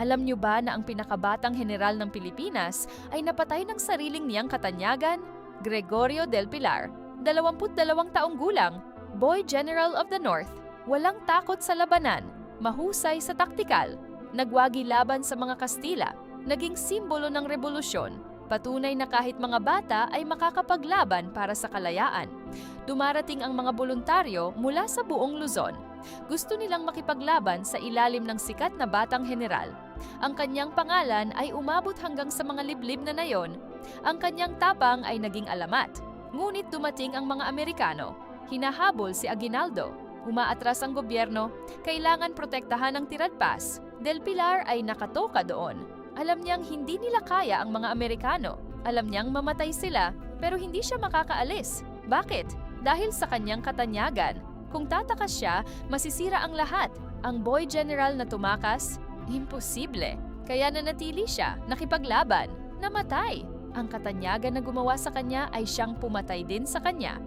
Alam niyo ba na ang pinakabatang general ng Pilipinas ay napatay ng sariling niyang katanyagan? Gregorio del Pilar, 22 taong gulang, Boy General of the North, walang takot sa labanan, mahusay sa taktikal, nagwagi laban sa mga Kastila, naging simbolo ng revolusyon, patunay na kahit mga bata ay makakapaglaban para sa kalayaan. Dumarating ang mga voluntaryo mula sa buong Luzon. Gusto nilang makipaglaban sa ilalim ng sikat na batang general. Ang kanyang pangalan ay umabot hanggang sa mga liblib na nayon. Ang kanyang tapang ay naging alamat. Ngunit dumating ang mga Amerikano. Hinahabol si Aguinaldo. Umaatras ang gobyerno. Kailangan protektahan ang tiradpas. Del Pilar ay nakatoka doon. Alam niyang hindi nila kaya ang mga Amerikano. Alam niyang mamatay sila, pero hindi siya makakaalis. Bakit? Dahil sa kanyang katanyagan. Kung tatakas siya, masisira ang lahat. Ang boy general na tumakas, imposible. Kaya nanatili siya, nakipaglaban, namatay. Ang katanyagan na gumawa sa kanya ay siyang pumatay din sa kanya.